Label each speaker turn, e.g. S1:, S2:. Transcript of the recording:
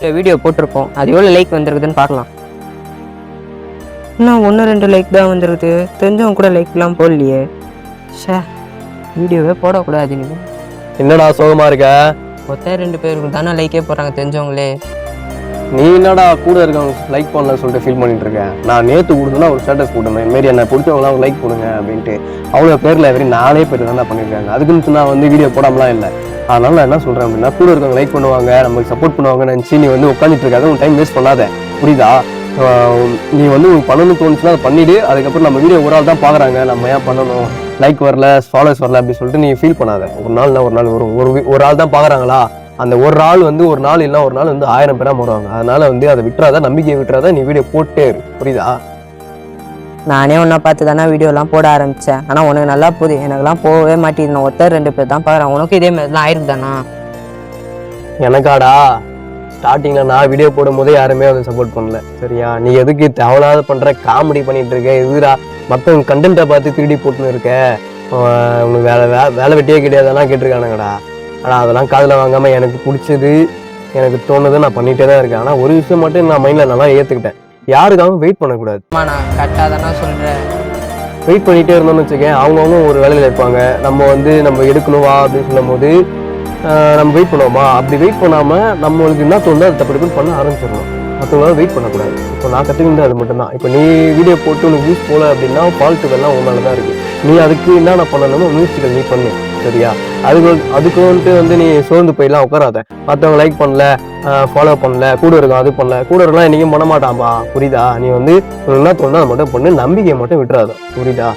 S1: Video போட்டிருப்போம். அது எவ்வளோ லைக் வந்திருக்குதுன்னு பார்க்கலாம். இன்னும் 1-2 லைக் தான் வந்திருக்குது. தெரிஞ்சவங்க கூட லைக்லாம் போடலையே. ஷே, வீடியோவே போடக்கூடாது. நீ
S2: என்னடா சோகமா இருக்க?
S1: மொத்தம் 2 பேருக்கு தானே லைக்கே போடுறாங்க தெரிஞ்சவங்களே.
S2: நீ என்னடா கூட இருக்கவங்க லைக் பண்ணலன்னு சொல்லிட்டு ஃபீல் பண்ணிட்டு இருக்கேன். நான் நேற்று கொடுத்தேன்னா ஒரு ஸ்டேட்டஸ் போட்டேன், இதுமாரி என்னை பிடிச்சவங்களாம் லைக் பண்ணுங்க அப்படின்ட்டு. அவ்வளோ பேரில் வெறும் 4 பேர் தான் பண்ணியிருக்காங்க. அதுக்குன்னு நான் வந்து வீடியோ போடாமலாம் இல்லை. அதனால நான் என்ன சொல்கிறேன் அப்படின்னா, கூட இருக்கவங்க லைக் பண்ணுவாங்க, நமக்கு சப்போர்ட் பண்ணுவாங்கன்னு நினச்சி நீ வந்து உட்காந்துட்டு இருக்காது, உன் டைம் வேஸ்ட் பண்ணாத. புரியுதா? நீ வந்து உனக்கு பண்ணணும்னு தோணுச்சுன்னா அதை பண்ணிவிடு. அதுக்கப்புறம் நம்ம வீடியோ ஒரு ஆள் தான் பார்க்குறாங்க, நம்ம ஏன் பண்ணணும், லைக் வரல, ஃபாலோவர்ஸ் வரல அப்படின்னு சொல்லிட்டு நீ ஃபீல் பண்ணாத. ஒரு நாள் வரும். ஒரு ஆள் தான் பார்க்குறாங்களா, அந்த ஒரு ஆள் வந்து ஒரு நாள் இல்லை ஒரு நாள் வந்து 1000 பேராக போடுவாங்க. அதனால வந்து அதை விட்டுறாத, நம்பிக்கையை விட்டுறாத, நீ வீடியோ போட்டே இரு. புரியுதா?
S1: நானே ஒன்றா பார்த்து தானே வீடியோலாம் போட ஆரம்பித்தேன். ஆனால் உனக்கு நல்லா போகுது, எனக்குலாம் போகவே மாட்டேங்குது. நான் ஒருத்தர் 2 பேர் தான் பார்க்குறேன். உனக்கு இதே மாதிரி தான் ஆயிருந்தானா?
S2: எனக்காடா ஸ்டார்டிங்கில் நான் வீடியோ போடும் போதே யாருமே வந்து சப்போர்ட் பண்ணல. சரியா? நீ எதுக்கு தேவையில்லாத பண்ணுற, காமெடி பண்ணிட்டு இருக்க, எதுரா மற்றவங்க கண்டென்ட்டை பார்த்து திருடி போட்டுன்னு இருக்க, உனக்கு வேலை வெட்டியே கிடையாதுலாம் கேட்டிருக்கானுங்கடா. ஆனால் அதெல்லாம் காதில் வாங்காமல் எனக்கு பிடிச்சது, எனக்கு தோணுது நான் பண்ணிகிட்டே தான் இருக்கேன். ஆனால் ஒரு விஷயம் மட்டும் நான் மைண்டில் நல்லா ஏற்றுக்கிட்டேன், யாருக்காகவும் வெயிட் பண்ணக்கூடாது.
S1: நான் கரெக்டாக தானே சொல்கிறேன்.
S2: வெயிட் பண்ணிகிட்டே இருந்தோம்னு வச்சுக்கேன், அவங்கவுங்க ஒரு வேலையில் இருப்பாங்க. நம்ம எடுக்கணும் வா அப்படின்னு சொல்லும் போது நம்ம வெயிட் பண்ணுவோமா? அப்படி வெயிட் பண்ணாமல் நம்மளுக்கு என்ன தோணுதோ அதை தப்பு பண்ண ஆரம்பிச்சிடணும். மற்றவங்களால வெயிட் பண்ணக்கூடாது. இப்போ நான் கற்றுக்கிட்டு அது மட்டும்தான். இப்போ நீ வீடியோ போட்டு உனக்கு யூஸ் போகல அப்படின்னா ஃபால்ட்டுகள்லாம் உன் மேலே தான் இருக்குது. நீ அதுக்கு என்னென்ன பண்ணணுமோ மியூசிக்கல் நீ பண்ணு. சரியா? அதுக்கு வந்துட்டு நீ சோர்ந்து போயிடலாம் உட்காராத. மற்றவங்க லைக் பண்ணல, ஃபாலோ பண்ணல, கூட இருக்கும் அது பண்ணல, கூட இருக்கலாம் என்றைக்கும் பண்ண மாட்டான்பா. புரியுதா? நீ வந்து என்ன தோணுதோ அதை மட்டும் பண்ணு, நம்பிக்கையை மட்டும் விட்டுறாத. புரியுதா?